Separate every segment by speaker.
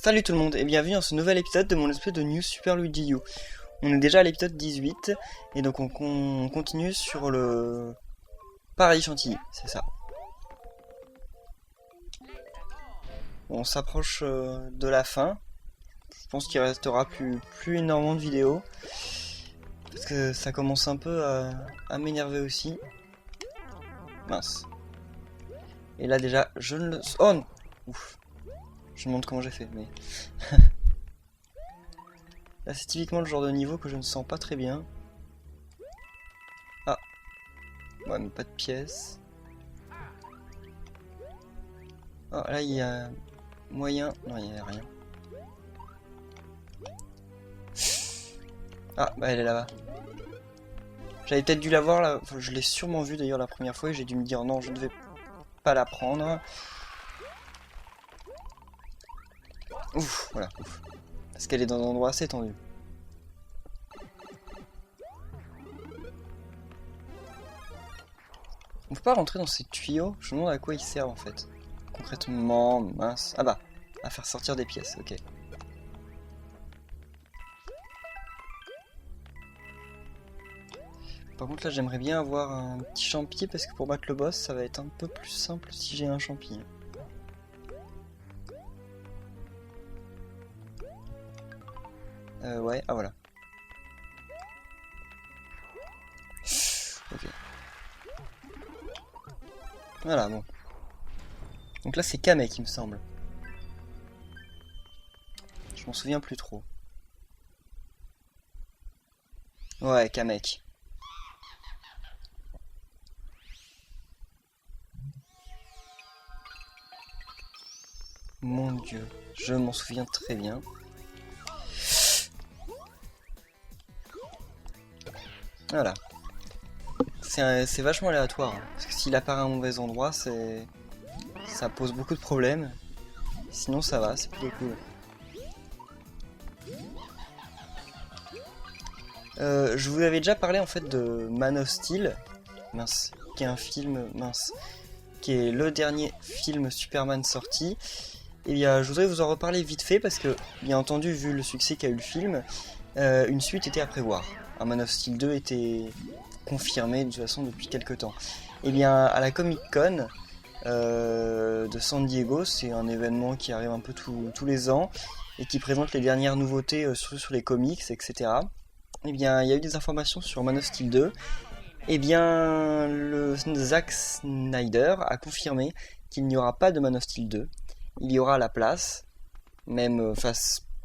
Speaker 1: Salut tout le monde et bienvenue dans ce nouvel épisode de mon espèce de New Super Luigi U. On est déjà à l'épisode 18 et donc on continue sur le Paradis Chantilly, c'est ça. On s'approche de la fin. Je pense qu'il restera plus énormément de vidéos. Parce que ça commence un peu à m'énerver aussi. Mince. Et là déjà, je ne le... Oh non. Ouf. Je me demande comment j'ai fait, mais... Là c'est typiquement le genre de niveau que je ne sens pas très bien. Ah. Ouais, mais pas de pièces. Oh, là il y a... moyen... Non, il n'y a rien. Ah, bah elle est là-bas. J'avais peut-être dû la voir, là. Enfin, je l'ai sûrement vue d'ailleurs la première fois et j'ai dû me dire non, je ne vais pas la prendre. Ouf, voilà, ouf. Parce qu'elle est dans un endroit assez tendu. On peut pas rentrer dans ces tuyaux? Je me demande à quoi ils servent en fait. Concrètement, mince. Ah bah, à faire sortir des pièces, ok. Par contre là j'aimerais bien avoir un petit champi parce que pour battre le boss ça va être un peu plus simple si j'ai un champi. Ouais, ah voilà. Ok. Voilà, bon. Donc là c'est Kamek il me semble. Je m'en souviens plus trop. Ouais, Kamek. Mon dieu, je m'en souviens très bien. Voilà. C'est vachement aléatoire. Hein, parce que s'il apparaît à un mauvais endroit, ça pose beaucoup de problèmes. Sinon ça va, c'est plutôt cool. Je vous avais déjà parlé en fait de Man of Steel. Mince. Qui est un film... Mince. Qui est le dernier film Superman sorti. Et bien, je voudrais vous en reparler vite fait parce que, bien entendu, vu le succès qu'a eu le film, une suite était à prévoir. Un Man of Steel 2 était confirmé de toute façon depuis quelques temps. Et bien, à la Comic Con de San Diego, c'est un événement qui arrive un peu tous les ans et qui présente les dernières nouveautés surtout sur les comics, etc. Et bien, il y a eu des informations sur Man of Steel 2. Eh bien, le Zack Snyder a confirmé qu'il n'y aura pas de Man of Steel 2. Il y aura à la place, même, enfin,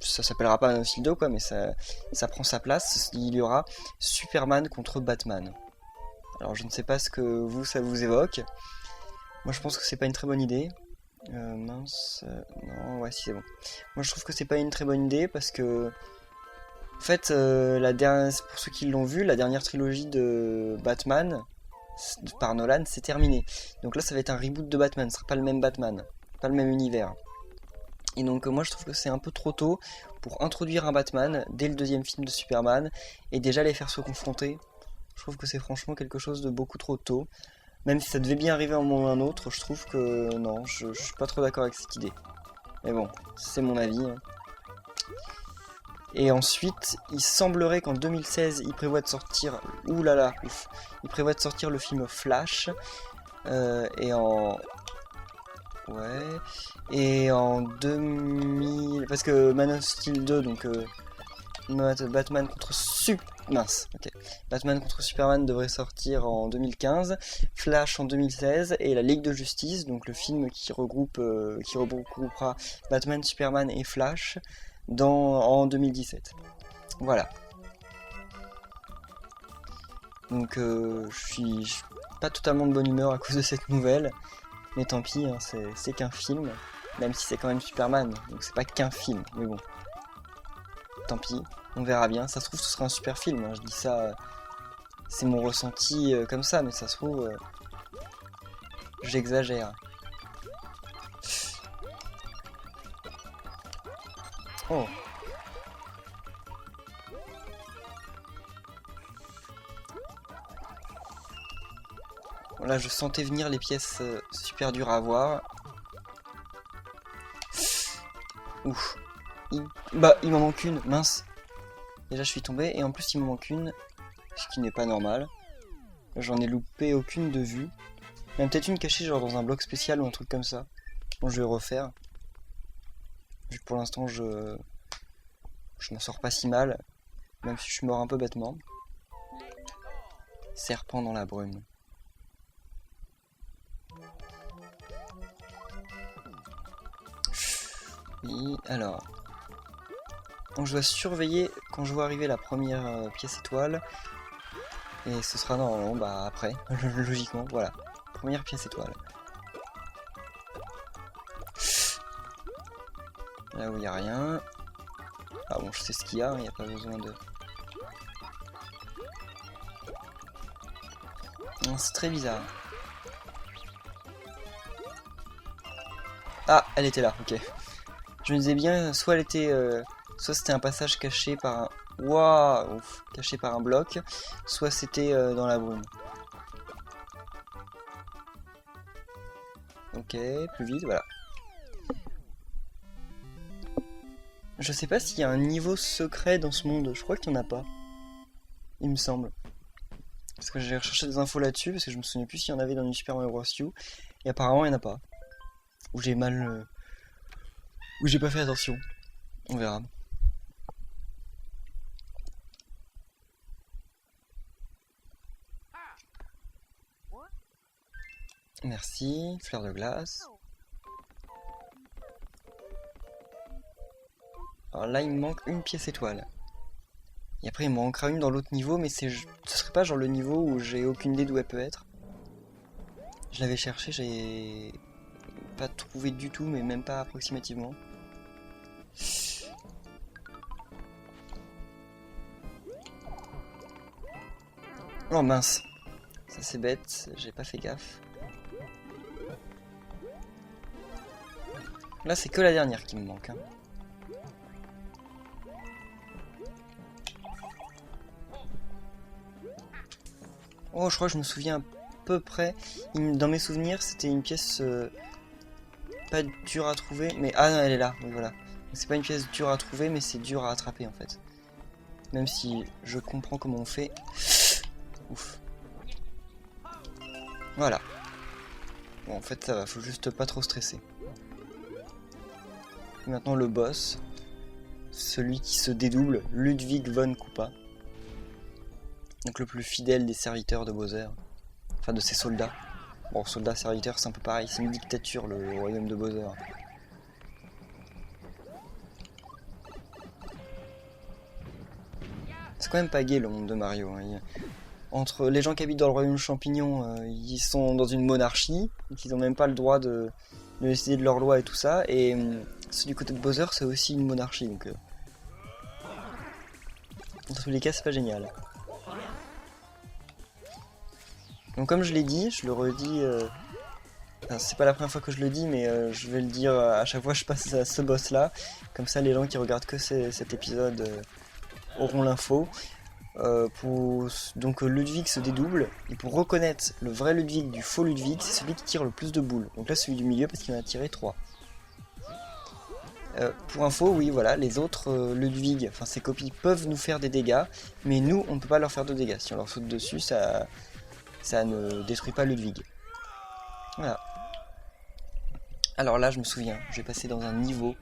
Speaker 1: ça s'appellera pas Man of Steel 2 quoi, mais ça prend sa place. Il y aura Superman contre Batman. Alors, je ne sais pas ce que vous, ça vous évoque. Moi, je pense que c'est pas une très bonne idée. Mince, non, ouais, si c'est bon. Moi, je trouve que c'est pas une très bonne idée parce que. En fait, pour ceux qui l'ont vu, la dernière trilogie de Batman par Nolan, c'est terminé. Donc là, ça va être un reboot de Batman, ce sera pas le même Batman, pas le même univers. Et donc moi, je trouve que c'est un peu trop tôt pour introduire un Batman dès le deuxième film de Superman et déjà les faire se confronter. Je trouve que c'est franchement quelque chose de beaucoup trop tôt. Même si ça devait bien arriver à un moment ou à un autre, je trouve que non, je suis pas trop d'accord avec cette idée. Mais bon, c'est mon avis. Hein. Et ensuite, il semblerait qu'en 2016, il prévoit de sortir... Ouh là là, ouf. Il prévoit de sortir le film Flash. Et en... Ouais... Et en 2000... Parce que Man of Steel 2, donc... Batman contre Mince, ok. Batman contre Superman devrait sortir en 2015, Flash en 2016, et la Ligue de Justice, donc le film qui regroupera Batman, Superman et Flash, en 2017. Voilà. Donc je suis pas totalement de bonne humeur à cause de cette nouvelle, mais tant pis, hein, c'est qu'un film, même si c'est quand même Superman, donc c'est pas qu'un film, mais bon. Tant pis, on verra bien. Ça se trouve, ce sera un super film. Hein. Je dis ça, c'est mon ressenti comme ça, mais ça se trouve, j'exagère. Oh. Là, je sentais venir les pièces super dures à avoir. Ouf. Bah, il m'en manque une, mince. Déjà, je suis tombé, et en plus, il m'en manque une, ce qui n'est pas normal. J'en ai loupé aucune de vue. Il y en a peut-être une cachée, genre dans un bloc spécial ou un truc comme ça. Bon, je vais refaire. Vu que pour l'instant, je m'en sors pas si mal, même si je suis mort un peu bêtement. Serpent dans la brume. Oui, alors. Donc je dois surveiller quand je vois arriver la première pièce étoile. Et ce sera normalement bah, après, logiquement, voilà. Première pièce étoile. Là où il n'y a rien. Ah bon, je sais ce qu'il y a, il n'y a pas besoin de... C'est très bizarre. Ah, elle était là, ok. Je me disais bien, soit elle était... soit c'était un passage caché par un... Waouh, caché par un bloc, soit c'était dans la brume. Ok, plus vite, voilà. Je sais pas s'il y a un niveau secret dans ce monde, je crois qu'il n'y en a pas. Il me semble. Parce que j'ai recherché des infos là-dessus, parce que je me souviens plus s'il y en avait dans New Super Mario Bros. U. Et apparemment il n'y en a pas. Ou j'ai mal... ou j'ai pas fait attention. On verra. Merci, fleur de glace. Alors là il me manque une pièce étoile. Et après il me manquera une dans l'autre niveau, mais ce serait pas genre le niveau où j'ai aucune idée d'où elle peut être. Je l'avais cherché, j'ai pas trouvé du tout, mais même pas approximativement. Oh mince, ça c'est bête, j'ai pas fait gaffe. Là c'est que la dernière qui me manque. Hein. Oh, je crois que je me souviens à peu près. Dans mes souvenirs, c'était une pièce pas dure à trouver, mais ah non, elle est là. Oui, voilà. C'est pas une pièce dure à trouver, mais c'est dur à attraper en fait. Même si je comprends comment on fait. Ouf. Voilà. Bon, en fait, ça va. Faut juste pas trop stresser. Et maintenant le boss, celui qui se dédouble, Ludwig von Koopa. Donc le plus fidèle des serviteurs de Bowser. Enfin de ses soldats. Bon, soldats, serviteurs, c'est un peu pareil. C'est une dictature, le royaume de Bowser. C'est quand même pas gay le monde de Mario. Hein. Entre les gens qui habitent dans le royaume champignon, ils sont dans une monarchie. Donc ils n'ont même pas le droit de décider de leurs lois et tout ça. Et ceux du côté de Bowser, c'est aussi une monarchie. Donc dans tous les cas, c'est pas génial. Donc comme je l'ai dit, je le redis, c'est pas la première fois que je le dis, mais je vais le dire à chaque fois que je passe à ce boss là, comme ça les gens qui regardent que cet épisode auront l'info. Donc Ludwig se dédouble, et pour reconnaître le vrai Ludwig du faux Ludwig, c'est celui qui tire le plus de boules. Donc là celui du milieu parce qu'il en a tiré 3. Pour info, oui voilà, les autres Ludwig, enfin ses copies peuvent nous faire des dégâts, mais nous on ne peut pas leur faire de dégâts. Si on leur saute dessus, ça ne détruit pas Ludwig. Voilà. Alors là, je me souviens, je vais passer dans un niveau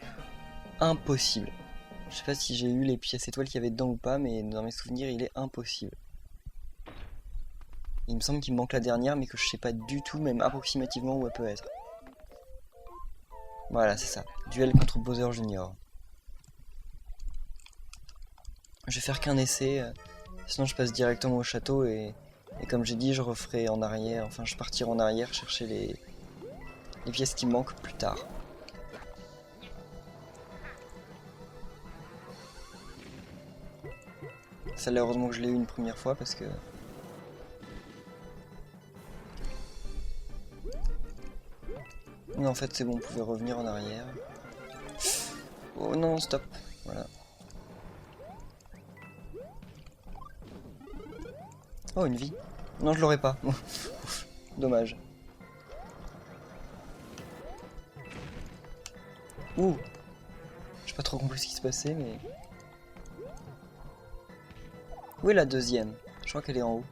Speaker 1: impossible. Je sais pas si j'ai eu les pièces étoiles qu'il y avait dedans ou pas, mais dans mes souvenirs, il est impossible. Il me semble qu'il me manque la dernière, mais que je sais pas du tout, même approximativement, où elle peut être. Voilà, c'est ça. Duel contre Bowser Junior. Je vais faire qu'un essai, sinon je passe directement au château et comme j'ai dit, je referai en arrière, enfin je partirai en arrière chercher les pièces qui me manquent plus tard. Celle-là, heureusement que je l'ai eu une première fois parce que... Non, en fait c'est bon, on pouvait revenir en arrière. Oh non, stop. Voilà. Oh, une vie. Non, je l'aurais pas. Dommage. Ouh. J'ai pas trop compris ce qui se passait, mais... Où est la deuxième? Je crois qu'elle est en haut.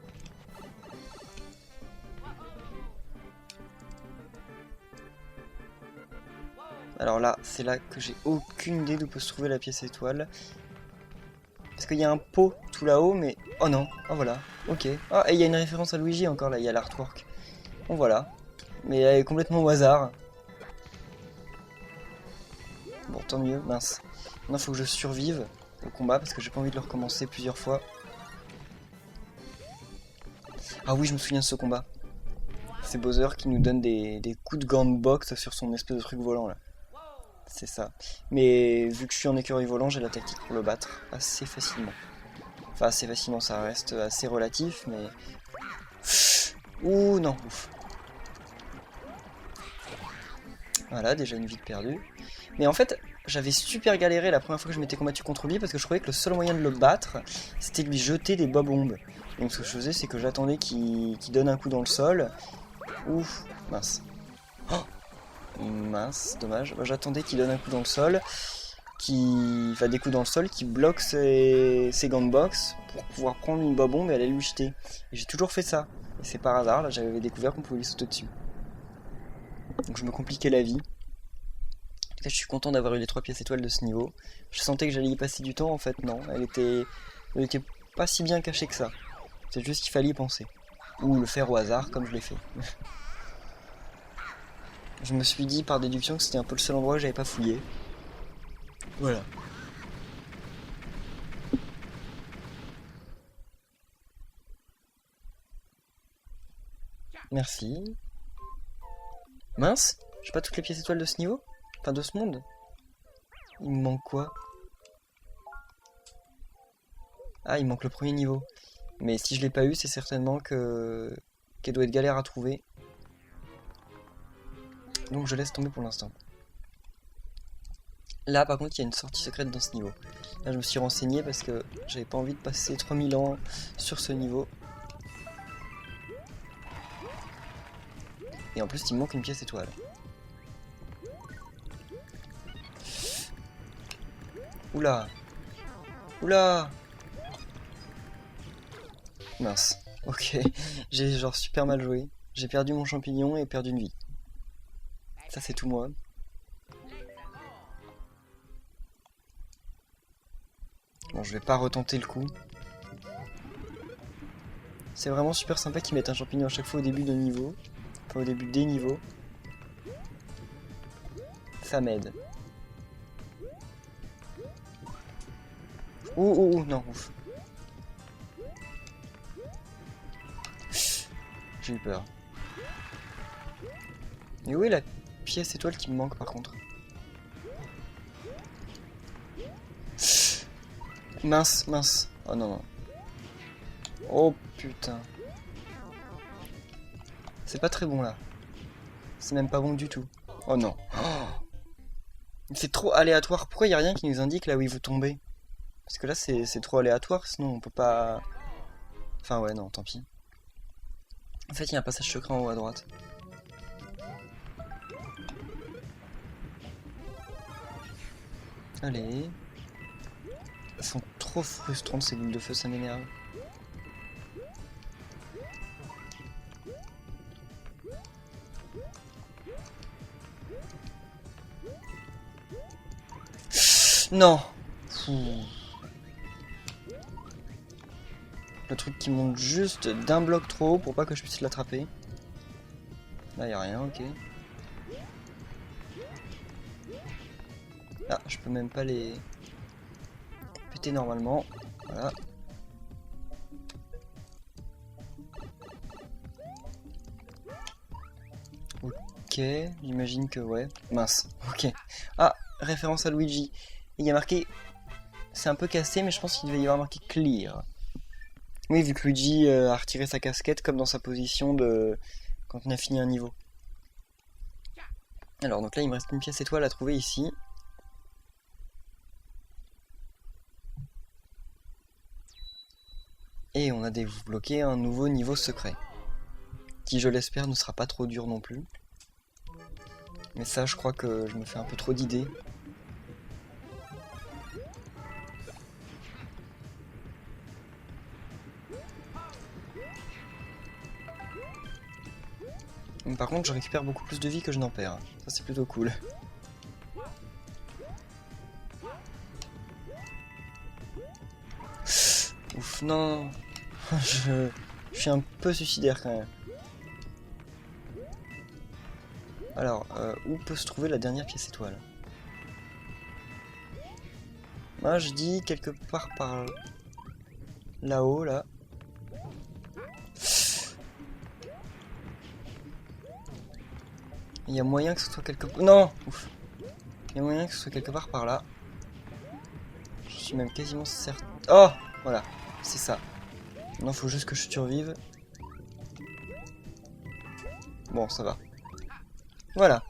Speaker 1: Alors là, c'est là que j'ai aucune idée d'où peut se trouver la pièce étoile. Parce qu'il y a un pot tout là-haut, mais... Oh non, oh voilà, ok. Ah, et il y a une référence à Luigi encore là, il y a l'artwork. Bon voilà, mais elle est complètement au hasard. Bon, tant mieux, mince. Maintenant, il faut que je survive au combat, parce que j'ai pas envie de le recommencer plusieurs fois. Ah oui, je me souviens de ce combat. C'est Bowser qui nous donne des coups de gants de boxe sur son espèce de truc volant là. C'est ça. Mais vu que je suis en écureuil volant, j'ai la tactique pour le battre assez facilement. Enfin, assez facilement, ça reste assez relatif, mais... Ouh, non, ouf. Voilà, déjà une vie de perdue. Mais en fait, j'avais super galéré la première fois que je m'étais combattu contre lui, parce que je croyais que le seul moyen de le battre, c'était de lui jeter des bombes. Donc ce que je faisais, c'est que j'attendais qu'il donne un coup dans le sol. Ouf, mince. Oh, mince, dommage. J'attendais qu'il donne un coup dans le sol, enfin des coups dans le sol, qui bloque ses gants de boxe pour pouvoir prendre une bombe et aller lui jeter. Et j'ai toujours fait ça. Et c'est par hasard, là j'avais découvert qu'on pouvait lui sauter dessus. Donc je me compliquais la vie. En tout cas, je suis content d'avoir eu les 3 pièces étoiles de ce niveau. Je sentais que j'allais y passer du temps, en fait non. Elle était pas si bien cachée que ça. C'est juste qu'il fallait y penser. Ou le faire au hasard, comme je l'ai fait. Je me suis dit par déduction que c'était un peu le seul endroit que j'avais pas fouillé. Voilà. Merci. Mince, j'ai pas toutes les pièces étoiles de ce niveau? Enfin de ce monde. Il me manque quoi? Ah, il manque le premier niveau. Mais si je l'ai pas eu, c'est certainement qu'elle doit être galère à trouver. Donc je laisse tomber pour l'instant. Là par contre il y a une sortie secrète dans ce niveau. Là je me suis renseigné parce que j'avais pas envie de passer 3000 ans sur ce niveau. Et en plus il me manque une pièce étoile. Oula. Oula. Mince. Ok. J'ai genre super mal joué. J'ai perdu mon champignon et perdu une vie. Ça c'est tout moi. Bon, je vais pas retenter le coup. C'est vraiment super sympa qu'ils mettent un champignon à chaque fois au début de niveau. Enfin, au début des niveaux. Ça m'aide. Ouh, non, ouf. J'ai eu peur. Et où est la pièce étoile qui me manque par contre? Mince, mince. Oh non, non. Oh putain. C'est pas très bon là. C'est même pas bon du tout. Oh non. Oh, c'est trop aléatoire. Pourquoi il n'y a rien qui nous indique là où il veut tomber? Parce que là c'est trop aléatoire, sinon on peut pas... Enfin ouais, non, tant pis. En fait, il y a un passage secret en haut à droite. Allez. Elles sont trop frustrantes ces boules de feu, ça m'énerve. Non. Le truc qui monte juste d'un bloc trop haut pour pas que je puisse l'attraper. Là, y a rien, ok. Ah, je peux même pas les péter normalement. Voilà. Ok, j'imagine que ouais. Mince, ok. Ah, référence à Luigi. Il y a marqué... C'est un peu cassé, mais je pense qu'il devait y avoir marqué clear. Oui, vu que Luigi a retiré sa casquette comme dans sa position de... quand on a fini un niveau. Alors, donc là, il me reste une pièce étoile à trouver ici. Et on a débloqué un nouveau niveau secret. Qui, je l'espère, ne sera pas trop dur non plus. Mais ça, je crois que je me fais un peu trop d'idées. Mais par contre, je récupère beaucoup plus de vie que je n'en perds. Ça, c'est plutôt cool. Ouf, non. Je suis un peu suicidaire quand même. Alors, où peut se trouver la dernière pièce étoile? Moi, je dis quelque part par là-haut, là. Il y a moyen que ce soit quelque part... Non! Ouf. Il y a moyen que ce soit quelque part par là. Je suis même quasiment certain... Oh! Voilà, c'est ça. Non, faut juste que je survive. Bon, ça va. Voilà.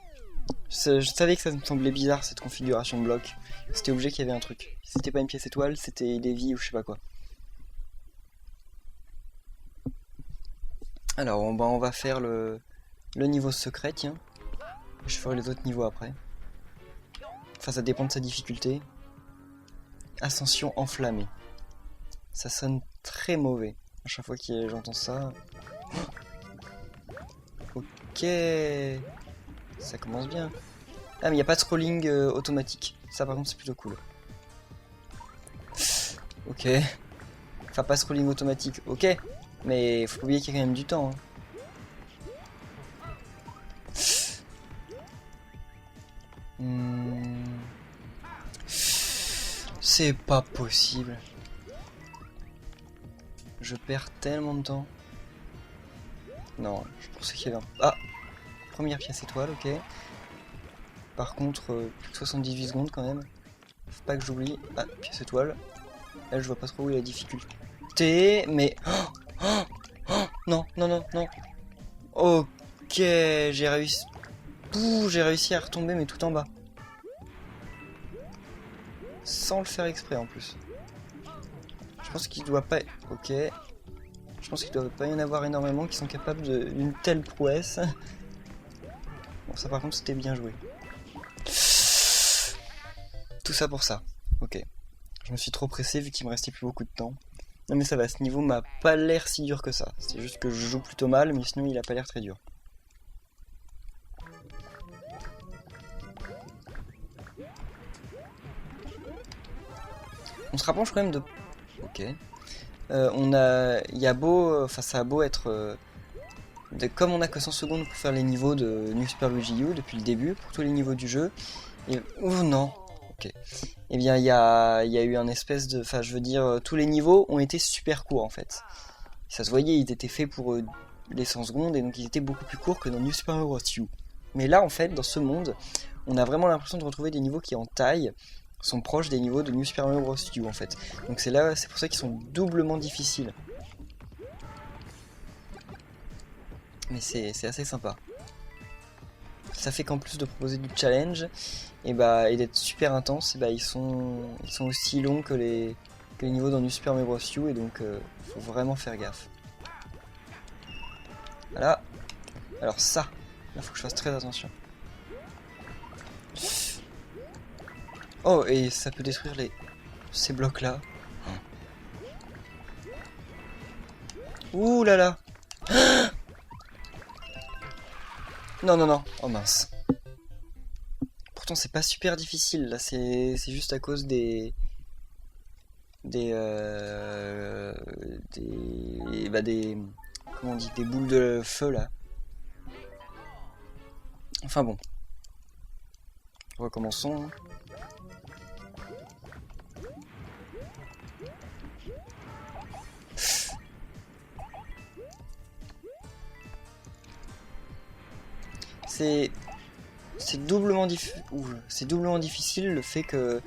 Speaker 1: Je savais que ça me semblait bizarre, cette configuration bloc. C'était obligé qu'il y avait un truc. Si c'était pas une pièce étoile, c'était des vies ou je sais pas quoi. Alors, on va faire le niveau secret, tiens. Je ferai les autres niveaux après. Enfin, ça dépend de sa difficulté. Ascension enflammée. Ça sonne très mauvais. À chaque fois que j'entends ça. Ok. Ça commence bien. Ah, mais il n'y a pas de scrolling automatique. Ça, par contre, c'est plutôt cool. Ok. Enfin, pas scrolling automatique, ok. Mais faut pas oublier qu'il y a quand même du temps. Hein. C'est pas possible. Je perds tellement de temps. Non, je pensais qu'il y avait un... Ah! Première pièce étoile, ok. Par contre, plus que 78 secondes quand même. Faut pas que j'oublie. Ah, pièce étoile. Là, je vois pas trop où est la difficulté, mais... Oh, oh, oh, non, non, non, non. Ok, j'ai réussi... Ouh, j'ai réussi à retomber, mais tout en bas. Sans le faire exprès, en plus. Je pense qu'il doit pas... Ok. Je pense qu'il doit pas y en avoir énormément qui sont capables d'une telle prouesse. Bon, ça par contre, c'était bien joué. Tout ça pour ça. Ok. Je me suis trop pressé vu qu'il me restait plus beaucoup de temps. Non mais ça va, ce niveau m'a pas l'air si dur que ça. C'est juste que je joue plutôt mal, mais sinon il a pas l'air très dur. On se rapproche quand même de... Ok. Il y a beau... Enfin ça a beau être... comme on a que 100 secondes pour faire les niveaux de New Super Luigi U depuis le début, pour tous les niveaux du jeu. Et... Oh non. Ok. Eh bien il y a eu un espèce de... Enfin je veux dire, tous les niveaux ont été super courts en fait. Ça se voyait, ils étaient faits pour les 100 secondes et donc ils étaient beaucoup plus courts que dans New Super Mario Bros. U. Mais là en fait, dans ce monde, on a vraiment l'impression de retrouver des niveaux qui en taille sont proches des niveaux de New Super Mario Bros. U en fait. Donc c'est pour ça qu'ils sont doublement difficiles. Mais c'est assez sympa. Ça fait qu'en plus de proposer du challenge et d'être super intense, ils sont aussi longs que les niveaux dans New Super Mario Bros. U et donc faut vraiment faire gaffe. Voilà. Alors ça, là faut que je fasse très attention. Oh, et ça peut détruire ces blocs là. Ouh là là. Non non non. Oh mince. Pourtant c'est pas super difficile là, c'est juste à cause des comment on dit, des boules de feu là. Enfin bon. Recommençons. C'est doublement difficile le fait que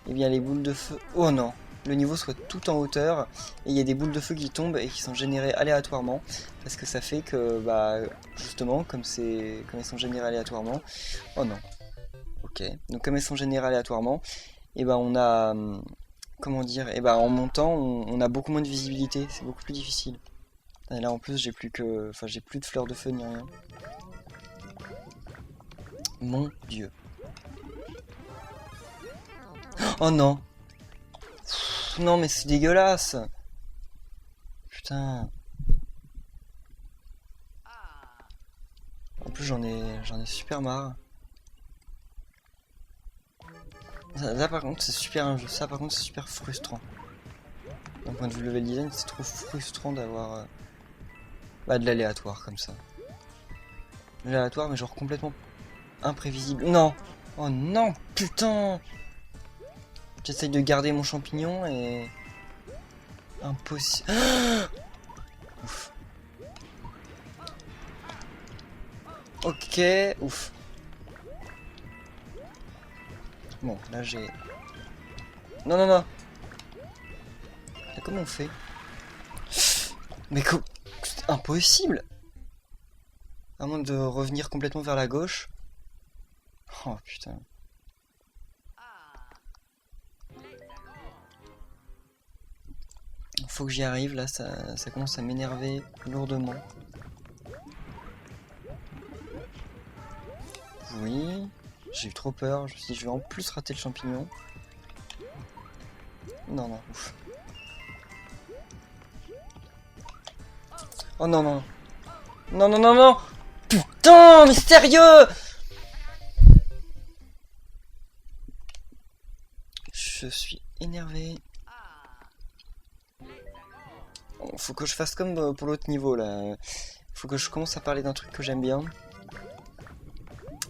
Speaker 1: les boules de feu... Oh non, le niveau soit tout en hauteur et il y a des boules de feu qui tombent et qui sont générées aléatoirement parce que ça fait que justement comme elles sont générées aléatoirement. Oh non. Ok. Donc comme elles sont générées aléatoirement, on a comment dire, en montant on a beaucoup moins de visibilité, c'est beaucoup plus difficile. Et là en plus j'ai plus de fleurs de feu ni rien. Mon Dieu. Oh non. Non mais c'est dégueulasse. Putain. En plus j'en ai super marre. Là par contre c'est super un jeu, ça par contre c'est super frustrant. D'un point de vue level design, c'est trop frustrant d'avoir de l'aléatoire comme ça. De l'aléatoire mais genre complètement imprévisible. Non! Oh non, putain! J'essaye de garder mon champignon et... Impossible. Ouf. Ok, ouf. Bon, là j'ai... Non, non, non. Et comment on fait? Mais c'est impossible! À moins de revenir complètement vers la gauche. Oh putain. Faut que j'y arrive, là ça commence à m'énerver lourdement. Oui, j'ai eu trop peur, je me suis dit je vais en plus rater le champignon. Non, non, ouf. Oh non, non. Non, non, non, non. Putain, mais sérieux! Je suis énervé. Bon, faut que je fasse comme pour l'autre niveau là. Faut que je commence à parler d'un truc que j'aime bien.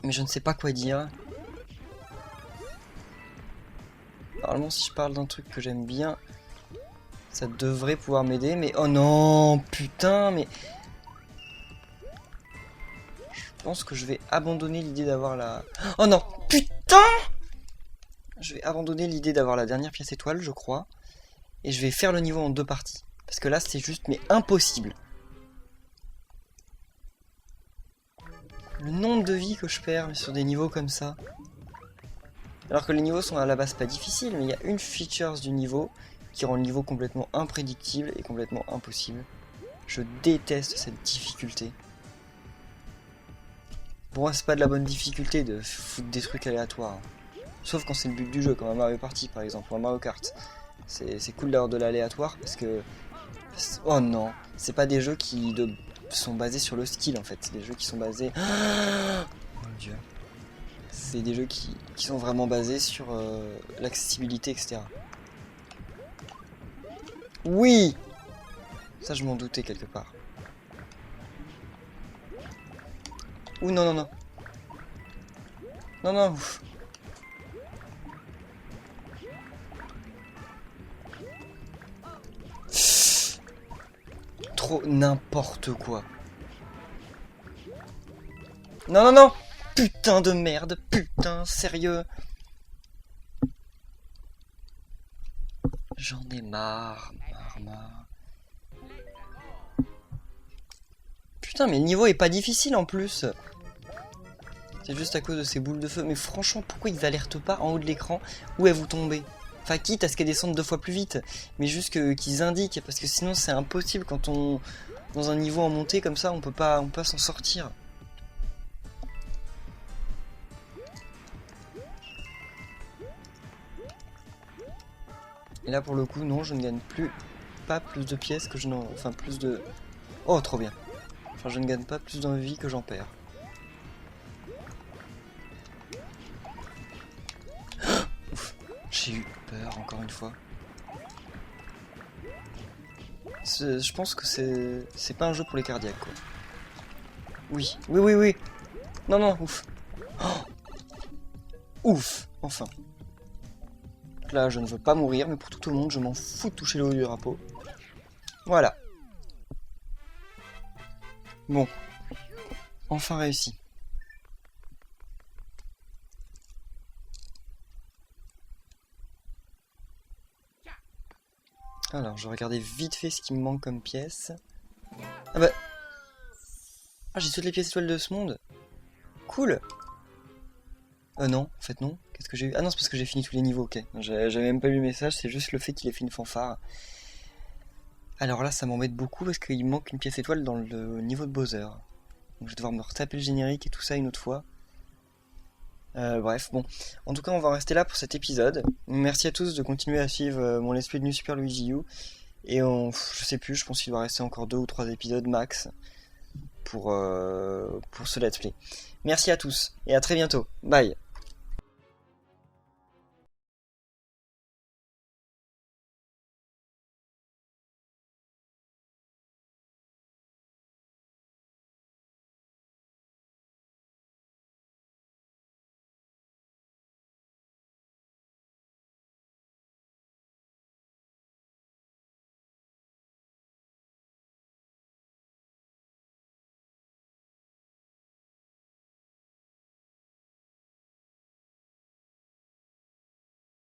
Speaker 1: Mais je ne sais pas quoi dire. Normalement si je parle d'un truc que j'aime bien, ça devrait pouvoir m'aider. Mais oh non, putain, mais... Je pense que je vais abandonner l'idée d'avoir la... Oh non, putain! Je vais abandonner l'idée d'avoir la dernière pièce étoile, je crois. Et je vais faire le niveau en 2 parties. Parce que là, c'est juste, mais impossible. Le nombre de vies que je perds sur des niveaux comme ça. Alors que les niveaux sont à la base pas difficiles, mais il y a une feature du niveau qui rend le niveau complètement imprédictible et complètement impossible. Je déteste cette difficulté. Pour moi, c'est pas de la bonne difficulté de foutre des trucs aléatoires. Sauf quand c'est le but du jeu, comme un Mario Party par exemple, ou un Mario Kart. C'est cool d'avoir de l'aléatoire parce que... Oh non, c'est pas des jeux qui sont basés sur le skill en fait, c'est des jeux qui sont basés... Oh mon dieu. C'est des jeux qui sont vraiment basés sur l'accessibilité, etc. Oui! Ça je m'en doutais quelque part. Ouh non non non. Non non, ouf. Trop n'importe quoi. Non non non. Putain de merde, putain, sérieux. J'en ai marre. Putain, mais le niveau est pas difficile en plus. C'est juste à cause de ces boules de feu. Mais franchement, pourquoi ils alertent pas en haut de l'écran où est vous tombez? Enfin, quitte à ce qu'elles descendent 2 fois plus vite. Mais juste qu'ils indiquent, parce que sinon c'est impossible quand on... Dans un niveau en montée comme ça, on peut pas s'en sortir. Et là pour le coup, non, je ne gagne pas plus de pièces que je n'en... Enfin, plus de... Oh, trop bien. Enfin, je ne gagne pas plus de vie que j'en perds. Ouf, j'ai eu peur encore une fois. Je pense que c'est pas un jeu pour les cardiaques, quoi. Oui, oui, oui, oui. Non, non, ouf. Oh, ouf, enfin. Là, je ne veux pas mourir, mais pour tout le monde, je m'en fous de toucher le haut du drapeau. Voilà. Bon. Enfin réussi. Alors, je regardais vite fait ce qui me manque comme pièce. Ah bah... Ah, j'ai toutes les pièces étoiles de ce monde. Cool. Non, en fait non. Qu'est-ce que j'ai eu? Ah non, c'est parce que j'ai fini tous les niveaux, ok. J'avais même pas lu le message, c'est juste le fait qu'il ait fait une fanfare. Alors là, ça m'embête beaucoup parce qu'il manque une pièce étoile dans le niveau de Bowser. Donc je vais devoir me retaper le générique et tout ça une autre fois. Bref, bon. En tout cas, on va en rester là pour cet épisode. Merci à tous de continuer à suivre mon Let's Play de New Super Luigi U. Et je sais plus, je pense qu'il doit rester encore 2 ou 3 épisodes max pour ce let's play. Merci à tous et à très bientôt. Bye.